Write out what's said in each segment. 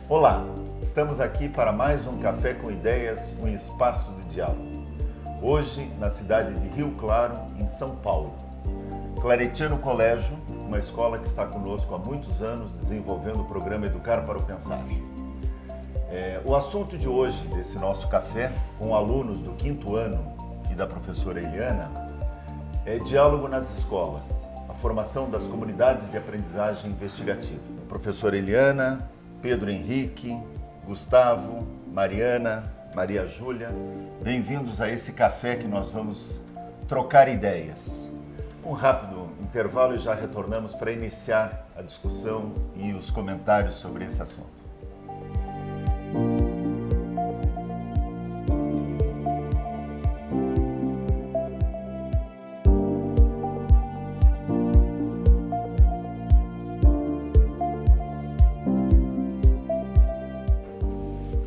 Olá, estamos aqui para mais um Café com Ideias, um espaço de diálogo. Hoje, na cidade de Rio Claro, em São Paulo. Claretiano Colégio, uma escola que está conosco há muitos anos, desenvolvendo o programa Educar para o Pensar. O assunto de hoje, desse nosso café, com alunos do 5º ano e da professora Eliana, é diálogo nas escolas, a formação das comunidades de aprendizagem investigativa. A professora Eliana, Pedro Henrique, Gustavo, Mariana, Maria Júlia, bem-vindos a esse café que nós vamos trocar ideias. Um rápido intervalo e já retornamos para iniciar a discussão e os comentários sobre esse assunto.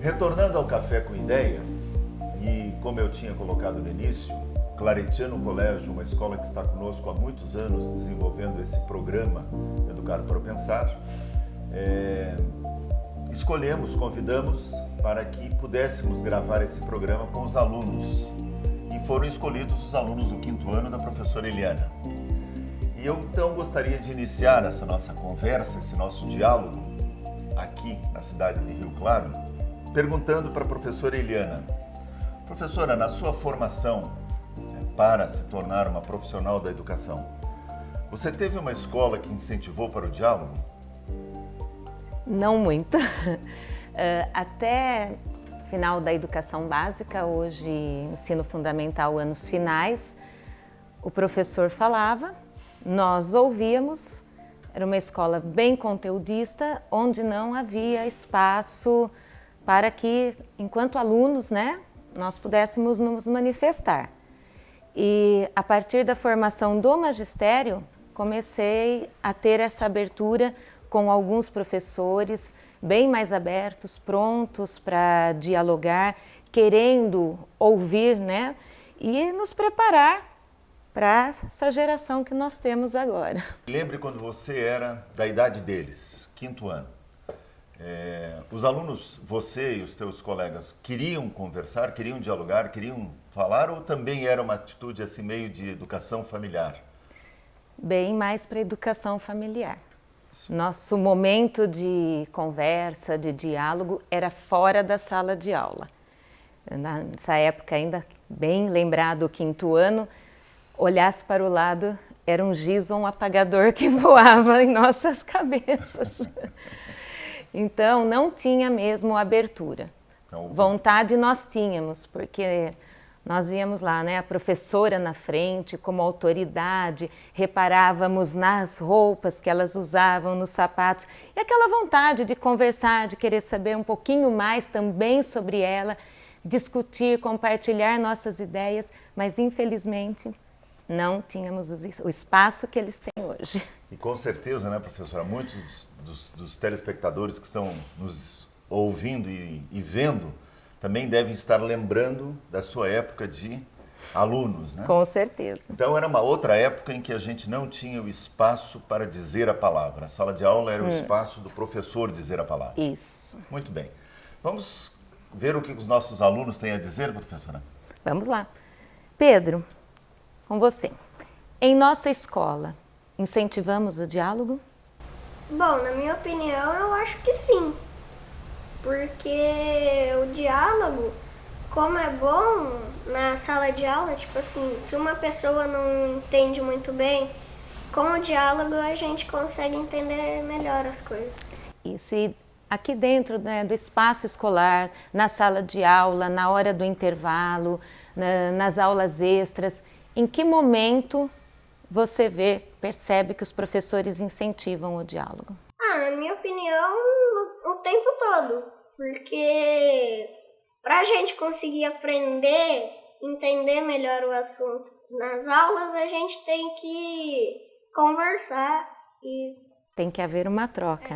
Retornando ao Café com Ideias, e como eu tinha colocado no início, Claretiano Colégio, uma escola que está conosco há muitos anos desenvolvendo esse programa Educar para o Pensar, convidamos para que pudéssemos gravar esse programa com os alunos. E foram escolhidos os alunos do 5º ano da professora Eliana. E eu então gostaria de iniciar essa nossa conversa, esse nosso diálogo aqui na cidade de Rio Claro, perguntando para a professora Eliana. Professora, na sua formação para se tornar uma profissional da educação, você teve uma escola que incentivou para o diálogo? Não muito. Até final da educação básica, hoje ensino fundamental, anos finais, o professor falava, nós ouvíamos, era uma escola bem conteudista, onde não havia espaço para que, enquanto alunos, nós pudéssemos nos manifestar. E a partir da formação do magistério, comecei a ter essa abertura com alguns professores bem mais abertos, prontos para dialogar, querendo ouvir, e nos preparar para essa geração que nós temos agora. Lembre quando você era da idade deles, 5º ano. Os alunos, você e os teus colegas, queriam conversar, queriam dialogar, queriam falar, ou também era uma atitude assim meio de educação familiar? Bem mais para educação familiar. Nosso momento de conversa, de diálogo, era fora da sala de aula. Nessa época, ainda bem lembrado, o 5º ano, olhasse para o lado, era um giz ou um apagador que voava em nossas cabeças. Então, não tinha mesmo abertura. Vontade nós tínhamos, porque nós víamos lá, a professora na frente, como autoridade, reparávamos nas roupas que elas usavam, nos sapatos, e aquela vontade de conversar, de querer saber um pouquinho mais também sobre ela, discutir, compartilhar nossas ideias, mas infelizmente não tínhamos o espaço que eles têm hoje. E com certeza, professora, muitos dos telespectadores que estão nos ouvindo e vendo também devem estar lembrando da sua época de alunos, Com certeza. Então era uma outra época em que a gente não tinha o espaço para dizer a palavra. A sala de aula era o espaço do professor dizer a palavra. Isso. Muito bem. Vamos ver o que os nossos alunos têm a dizer, professora? Vamos lá. Pedro, com você. Em nossa escola, incentivamos o diálogo? Bom, na minha opinião, eu acho que sim. Porque o diálogo, como é bom na sala de aula, tipo assim, se uma pessoa não entende muito bem, com o diálogo a gente consegue entender melhor as coisas. Isso, e aqui dentro do espaço escolar, na sala de aula, na hora do intervalo, nas aulas extras, em que momento você percebe que os professores incentivam o diálogo? Na minha opinião, o tempo todo. Porque para a gente conseguir aprender, entender melhor o assunto nas aulas, a gente tem que conversar e... Tem que haver uma troca,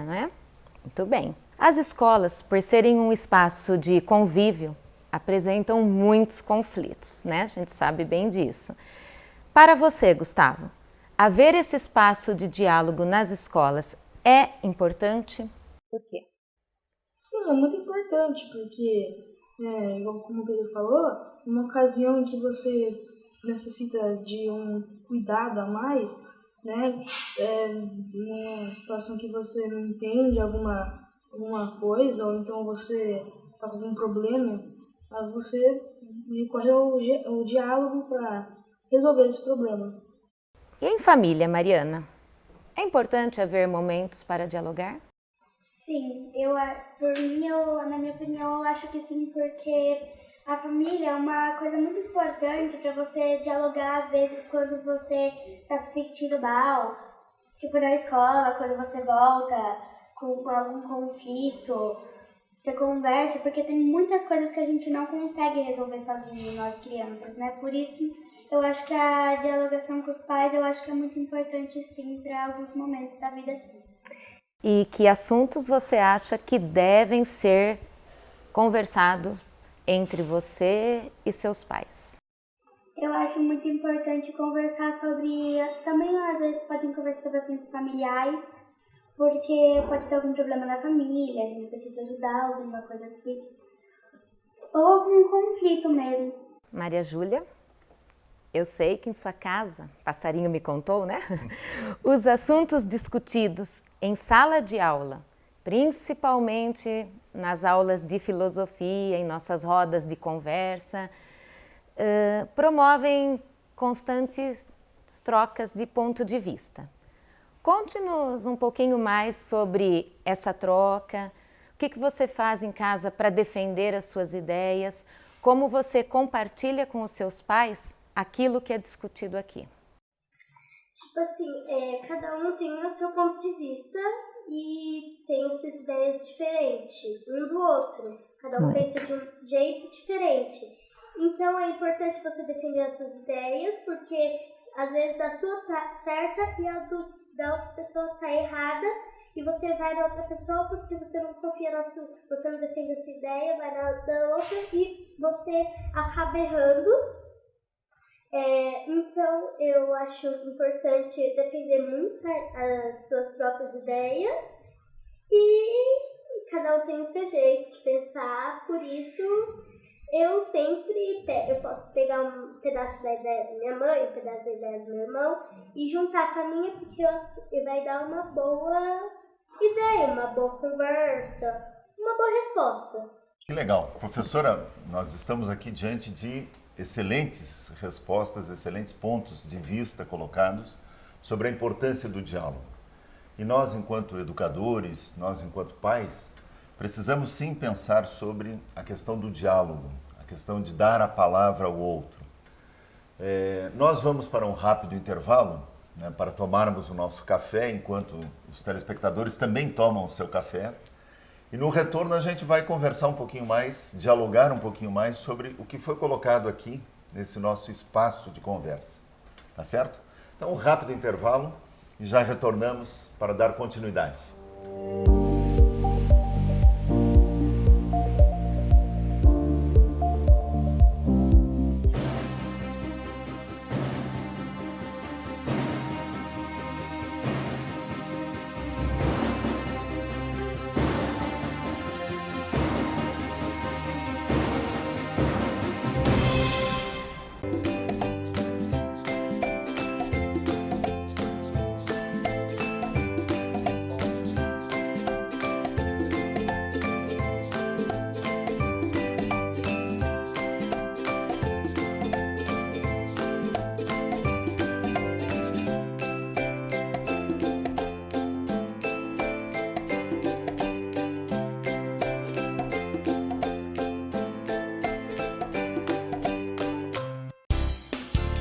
Muito bem. As escolas, por serem um espaço de convívio, apresentam muitos conflitos, A gente sabe bem disso. Para você, Gustavo, haver esse espaço de diálogo nas escolas é importante? Por quê? Sim, é muito importante, porque, igual como o Pedro falou, numa ocasião em que você necessita de um cuidado a mais, né, numa situação que você não entende alguma coisa, ou então você está com algum problema, você recorre ao diálogo para resolver esse problema. E em família, Mariana? É importante haver momentos para dialogar? Sim, na minha opinião, eu acho que sim, porque a família é uma coisa muito importante para você dialogar, às vezes, quando você está se sentindo mal, tipo na escola, quando você volta com algum conflito, você conversa, porque tem muitas coisas que a gente não consegue resolver sozinho, nós crianças, né? Por isso, eu acho que a dialogação com os pais, eu acho que é muito importante, sim, para alguns momentos da vida, sim. E que assuntos você acha que devem ser conversados entre você e seus pais? Eu acho muito importante conversar sobre... Também, às vezes, podem conversar sobre assuntos familiares, porque pode ter algum problema na família, a gente precisa ajudar, alguma coisa assim. Ou algum conflito mesmo. Maria Júlia? Eu sei que em sua casa, passarinho me contou, né? Os assuntos discutidos em sala de aula, principalmente nas aulas de filosofia, em nossas rodas de conversa, promovem constantes trocas de ponto de vista. Conte-nos um pouquinho mais sobre essa troca, o que você faz em casa para defender as suas ideias, como você compartilha com os seus pais aquilo que é discutido aqui. Tipo assim, cada um tem o seu ponto de vista e tem suas ideias diferentes um do outro. Cada um pensa de um jeito diferente. Então é importante você defender as suas ideias, porque às vezes a sua tá certa e a da outra pessoa tá errada, e você vai na outra pessoa porque você não confia na sua, você não defende a sua ideia, vai na da outra e você acaba errando. Então, eu acho importante defender muito as suas próprias ideias e cada um tem o seu jeito de pensar, por isso eu posso pegar um pedaço da ideia da minha mãe, um pedaço da ideia do meu irmão e juntar com a minha, porque vai dar uma boa ideia, uma boa conversa, uma boa resposta. Que legal. Professora, nós estamos aqui diante de excelentes respostas, excelentes pontos de vista colocados sobre a importância do diálogo. E nós, enquanto educadores, nós, enquanto pais, precisamos sim pensar sobre a questão do diálogo, a questão de dar a palavra ao outro. Nós vamos para um rápido intervalo, né, para tomarmos o nosso café, enquanto os telespectadores também tomam o seu café. E no retorno a gente vai conversar um pouquinho mais, dialogar um pouquinho mais sobre o que foi colocado aqui nesse nosso espaço de conversa. Tá certo? Então, um rápido intervalo e já retornamos para dar continuidade.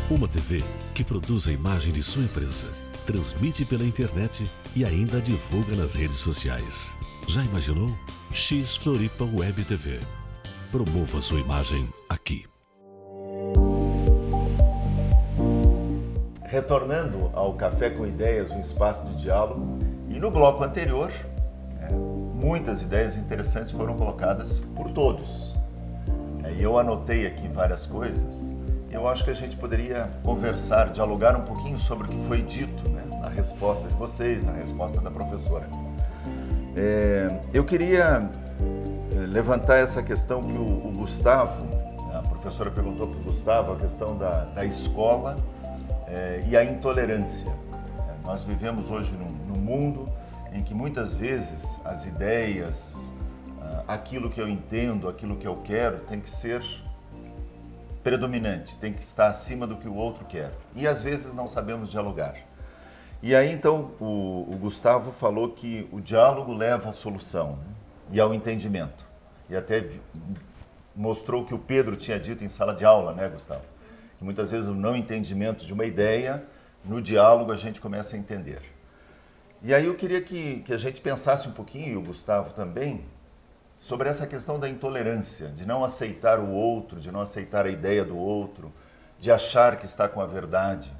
Uma TV que produz a imagem de sua empresa, transmite pela internet e ainda divulga nas redes sociais. Já imaginou? X Floripa Web TV. Promova sua imagem aqui. Retornando ao Café com Ideias, um espaço de diálogo, e no bloco anterior, muitas ideias interessantes foram colocadas por todos. E eu anotei aqui várias coisas. Eu acho que a gente poderia conversar, dialogar um pouquinho sobre o que foi dito, né, na resposta de vocês, na resposta da professora. Eu queria levantar essa questão que o Gustavo, a professora perguntou para o Gustavo, a questão da escola e a intolerância. Nós vivemos hoje num mundo em que muitas vezes as ideias, aquilo que eu entendo, aquilo que eu quero, tem que ser predominante, tem que estar acima do que o outro quer. E às vezes não sabemos dialogar. E aí então o Gustavo falou que o diálogo leva à solução, né? E ao entendimento. E até mostrou o que o Pedro tinha dito em sala de aula, né, Gustavo? Que muitas vezes o não entendimento de uma ideia, no diálogo a gente começa a entender. E aí eu queria que a gente pensasse um pouquinho, e o Gustavo também, sobre essa questão da intolerância, de não aceitar o outro, de não aceitar a ideia do outro, de achar que está com a verdade.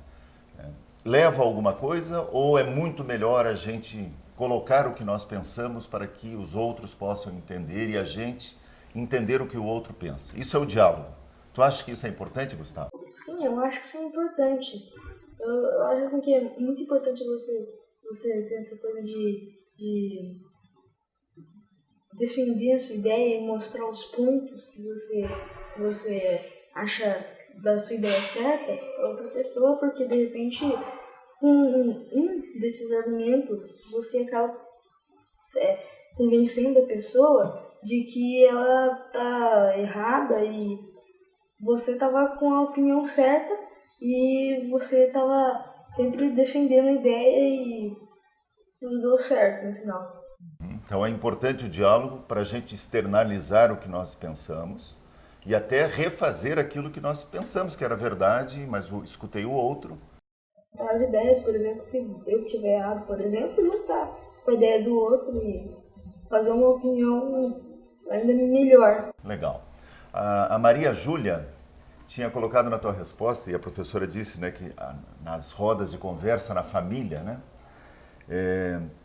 Leva a alguma coisa ou é muito melhor a gente colocar o que nós pensamos para que os outros possam entender e a gente entender o que o outro pensa? Isso é o diálogo. Tu acha que isso é importante, Gustavo? Sim, eu acho que isso é importante. Eu acho assim, que é muito importante você ter essa coisa de defender a sua ideia e mostrar os pontos que você acha da sua ideia certa para outra pessoa, porque de repente com um desses argumentos você acaba convencendo a pessoa de que ela tá errada e você tava com a opinião certa e você tava sempre defendendo a ideia e não deu certo no final. Então é importante o diálogo para a gente externalizar o que nós pensamos e até refazer aquilo que nós pensamos que era verdade, mas escutei o outro. As ideias, por exemplo, se eu estiver errado, por exemplo, juntar com a ideia do outro e fazer uma opinião ainda melhor. Legal. A Maria Júlia tinha colocado na tua resposta, e a professora disse, né, que nas rodas de conversa na família, né,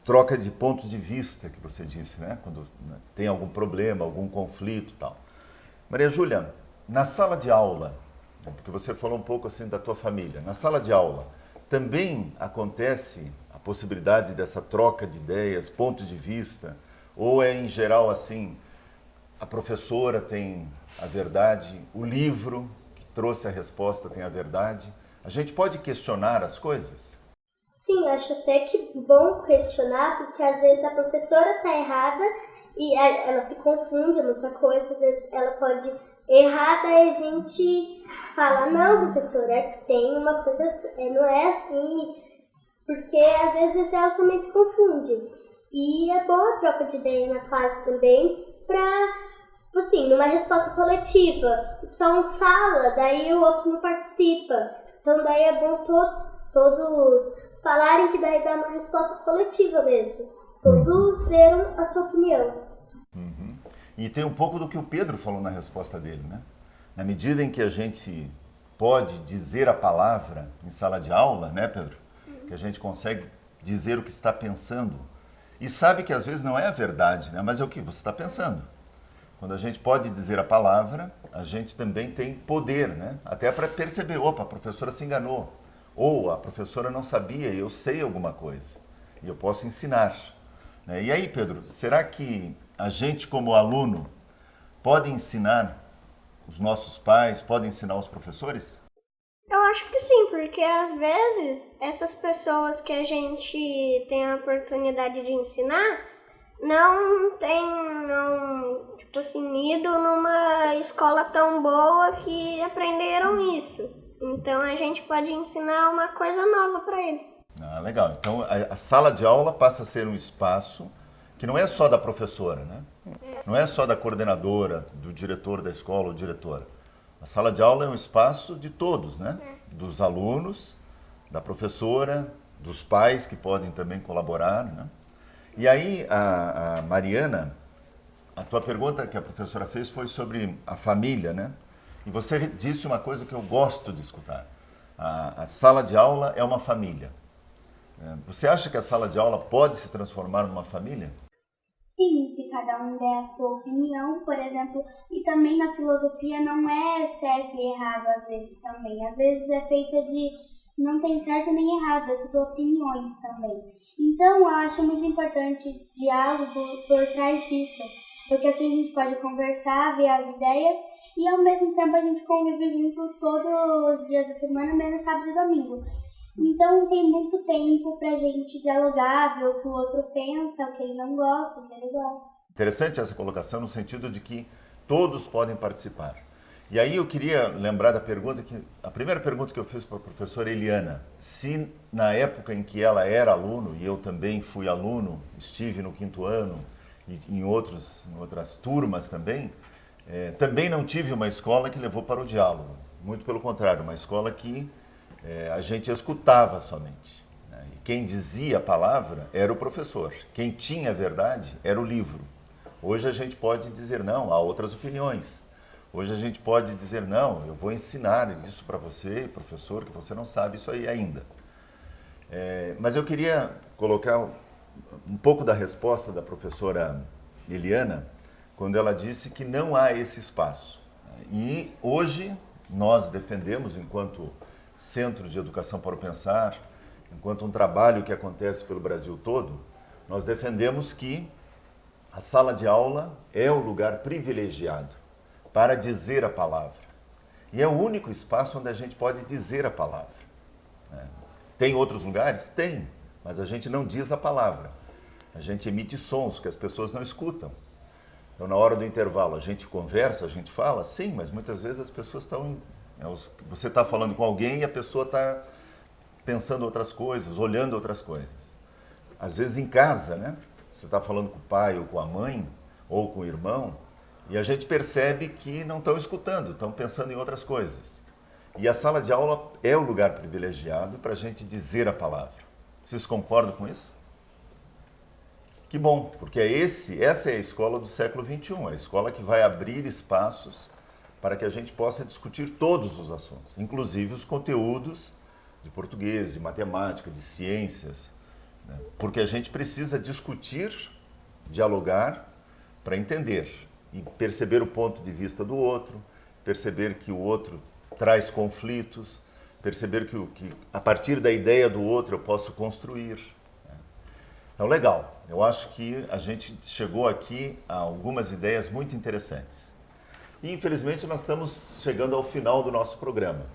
troca de pontos de vista, que você disse, né, quando tem algum problema, algum conflito e tal. Maria Júlia, na sala de aula, porque você falou um pouco assim da tua família, na sala de aula também acontece a possibilidade dessa troca de ideias, pontos de vista, ou é em geral assim, a professora tem a verdade, o livro que trouxe a resposta tem a verdade? A gente pode questionar as coisas? Sim, acho até que bom questionar, porque às vezes a professora está errada e ela se confunde, é muita coisa, às vezes ela pode errar, daí a gente fala, não, professora, tem uma coisa, não é assim, porque às vezes ela também se confunde. E é bom a troca de ideia na classe também, para, assim, numa resposta coletiva, só um fala, daí o outro não participa. Então daí é bom todos falarem, que daí dá uma resposta coletiva mesmo. Todos deram a sua opinião. Uhum. E tem um pouco do que o Pedro falou na resposta dele, né? Na medida em que a gente pode dizer a palavra em sala de aula, né, Pedro? Que a gente consegue dizer o que está pensando. E sabe que às vezes não é a verdade, né? Mas é o que você está pensando. Quando a gente pode dizer a palavra, a gente também tem poder, né? Até para perceber, opa, a professora se enganou. Ou a professora não sabia e eu sei alguma coisa. E eu posso ensinar. Né? E aí, Pedro, será que a gente como aluno pode ensinar os nossos pais, pode ensinar os professores? Eu acho que sim, porque às vezes essas pessoas que a gente tem a oportunidade de ensinar não tipo assim, ido numa escola tão boa que aprenderam isso. Então a gente pode ensinar uma coisa nova para eles. Ah, legal. Então a sala de aula passa a ser um espaço que não é só da professora, né? Não é só da coordenadora, do diretor da escola ou diretora. A sala de aula é um espaço de todos, né? Dos alunos, da professora, dos pais que podem também colaborar, né? E aí, a Mariana, a tua pergunta que a professora fez foi sobre a família, né? E você disse uma coisa que eu gosto de escutar. A sala de aula é uma família. Você acha que a sala de aula pode se transformar numa família? Sim, se cada um der a sua opinião, por exemplo, e também na filosofia não é certo e errado às vezes também. Às vezes é feita de não tem certo nem errado, é tudo opiniões também. Então eu acho muito importante o diálogo por trás disso, porque assim a gente pode conversar, ver as ideias e ao mesmo tempo a gente convive junto todos os dias da semana, menos sábado e domingo. Então tem muito tempo pra gente dialogar, ver o que o outro pensa, o que ele não gosta, o que ele gosta. Interessante essa colocação no sentido de que todos podem participar. E aí eu queria lembrar da pergunta a primeira pergunta que eu fiz para a professora Eliana, se na época em que ela era aluno, e eu também fui aluno, estive no 5º ano e em outras turmas também, também não tive uma escola que levou para o diálogo. Muito pelo contrário, uma escola que a gente escutava somente. Né? E quem dizia a palavra era o professor. Quem tinha a verdade era o livro. Hoje a gente pode dizer não, há outras opiniões. Hoje a gente pode dizer não, eu vou ensinar isso para você, professor, que você não sabe isso aí ainda. Mas eu queria colocar um pouco da resposta da professora Eliana, quando ela disse que não há esse espaço. E hoje nós defendemos, enquanto Centro de Educação para o Pensar, enquanto um trabalho que acontece pelo Brasil todo, nós defendemos que a sala de aula é o lugar privilegiado para dizer a palavra. E é o único espaço onde a gente pode dizer a palavra. Tem outros lugares? Tem, mas a gente não diz a palavra. A gente emite sons que as pessoas não escutam. Então, na hora do intervalo, a gente conversa, a gente fala? Sim, mas muitas vezes as pessoas estão... Você está falando com alguém e a pessoa está pensando outras coisas, olhando outras coisas. Às vezes em casa, né? Você está falando com o pai ou com a mãe, ou com o irmão, e a gente percebe que não estão escutando, estão pensando em outras coisas. E a sala de aula é o lugar privilegiado para a gente dizer a palavra. Vocês concordam com isso? Que bom, porque essa é a escola do século XXI, a escola que vai abrir espaços para que a gente possa discutir todos os assuntos, inclusive os conteúdos de português, de matemática, de ciências, né? Porque a gente precisa discutir, dialogar para entender e perceber o ponto de vista do outro, perceber que o outro traz conflitos, perceber que a partir da ideia do outro eu posso construir. Então, legal. Eu acho que a gente chegou aqui a algumas ideias muito interessantes. E, infelizmente, nós estamos chegando ao final do nosso programa.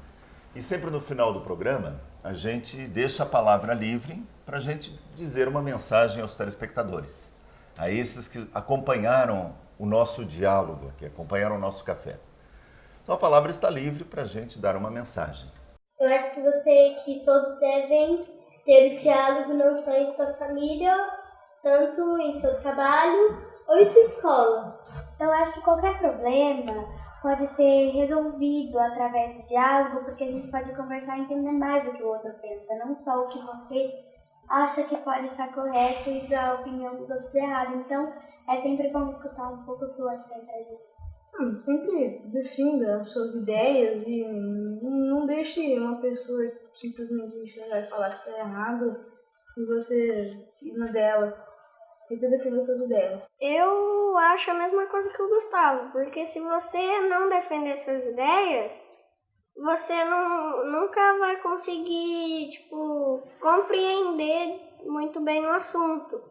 E sempre no final do programa, a gente deixa a palavra livre para a gente dizer uma mensagem aos telespectadores, a esses que acompanharam o nosso diálogo, que acompanharam o nosso café. Então, a palavra está livre para a gente dar uma mensagem. Eu acho que todos devem ter diálogo não só em sua família, tanto em seu trabalho ou em sua escola. Eu acho que qualquer problema pode ser resolvido através de diálogo, porque a gente pode conversar e entender mais o que o outro pensa, não só o que você acha que pode estar correto e a opinião dos outros errada. Então, é sempre bom escutar um pouco o que o outro tem para dizer. Sempre defenda as suas ideias e não deixe uma pessoa simplesmente enxergar e falar que está errado e você ir na dela. Sempre defenda as suas ideias. Eu acho a mesma coisa que o Gustavo, porque se você não defender suas ideias, você nunca vai conseguir, compreender muito bem o assunto.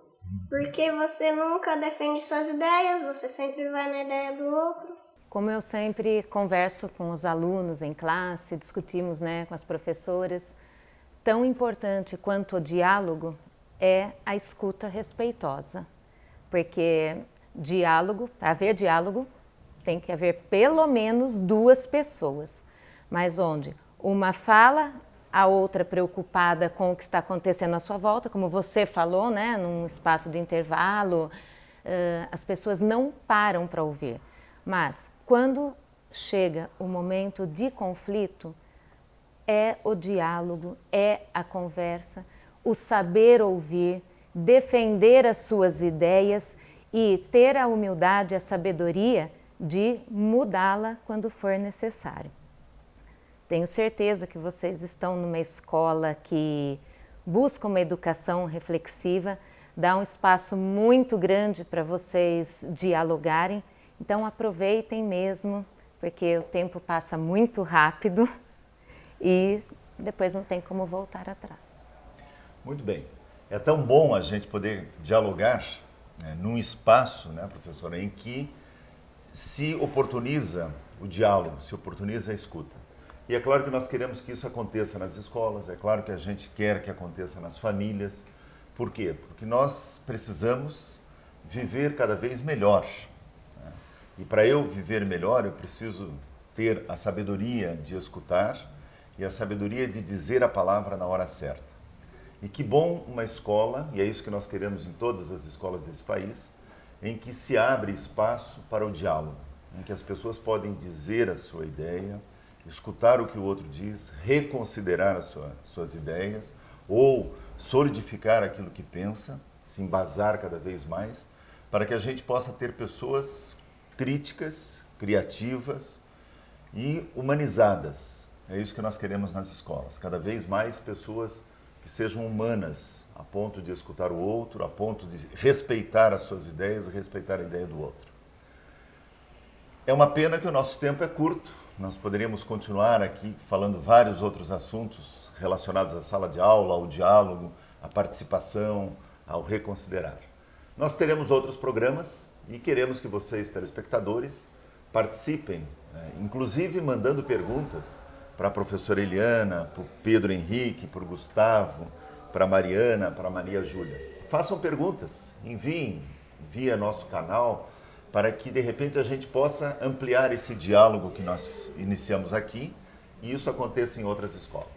Porque você nunca defende suas ideias, você sempre vai na ideia do outro. Como eu sempre converso com os alunos em classe, discutimos, com as professoras, tão importante quanto o diálogo é a escuta respeitosa. Porque para haver diálogo, tem que haver pelo menos 2 pessoas. Mas onde uma fala, a outra preocupada com o que está acontecendo à sua volta, como você falou, num espaço de intervalo, as pessoas não param para ouvir. Mas quando chega o momento de conflito, é o diálogo, é a conversa, o saber ouvir, defender as suas ideias e ter a humildade, a sabedoria de mudá-la quando for necessário. Tenho certeza que vocês estão numa escola que busca uma educação reflexiva, dá um espaço muito grande para vocês dialogarem, então aproveitem mesmo, porque o tempo passa muito rápido e depois não tem como voltar atrás. Muito bem. É tão bom a gente poder dialogar num espaço, né, professora, em que se oportuniza o diálogo, se oportuniza a escuta. E é claro que nós queremos que isso aconteça nas escolas, é claro que a gente quer que aconteça nas famílias. Por quê? Porque nós precisamos viver cada vez melhor. Né? E para eu viver melhor, eu preciso ter a sabedoria de escutar e a sabedoria de dizer a palavra na hora certa. E que bom uma escola, e é isso que nós queremos em todas as escolas desse país, em que se abre espaço para o diálogo, em que as pessoas podem dizer a sua ideia, escutar o que o outro diz, reconsiderar as suas ideias ou solidificar aquilo que pensa, se embasar cada vez mais, para que a gente possa ter pessoas críticas, criativas e humanizadas. É isso que nós queremos nas escolas, cada vez mais pessoas que sejam humanas, a ponto de escutar o outro, a ponto de respeitar as suas ideias e respeitar a ideia do outro. É uma pena que o nosso tempo é curto, nós poderíamos continuar aqui falando vários outros assuntos relacionados à sala de aula, ao diálogo, à participação, ao reconsiderar. Nós teremos outros programas e queremos que vocês, telespectadores, participem, inclusive mandando perguntas para a professora Eliana, para o Pedro Henrique, para o Gustavo, para a Mariana, para a Maria Júlia. Façam perguntas, enviem via nosso canal, para que de repente a gente possa ampliar esse diálogo que nós iniciamos aqui e isso aconteça em outras escolas.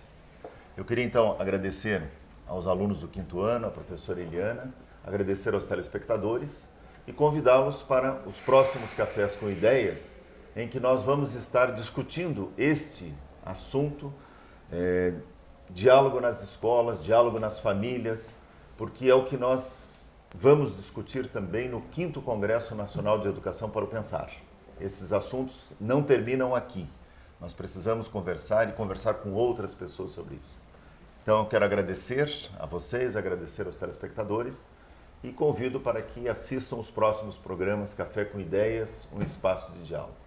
Eu queria então agradecer aos alunos do 5º ano, à professora Eliana, agradecer aos telespectadores e convidá-los para os próximos Cafés com Ideias, em que nós vamos estar discutindo este assunto, diálogo nas escolas, diálogo nas famílias, porque é o que nós vamos discutir também no 5º Congresso Nacional de Educação para o Pensar. Esses assuntos não terminam aqui. Nós precisamos conversar e conversar com outras pessoas sobre isso. Então, eu quero agradecer a vocês, agradecer aos telespectadores e convido para que assistam os próximos programas Café com Ideias, um espaço de diálogo.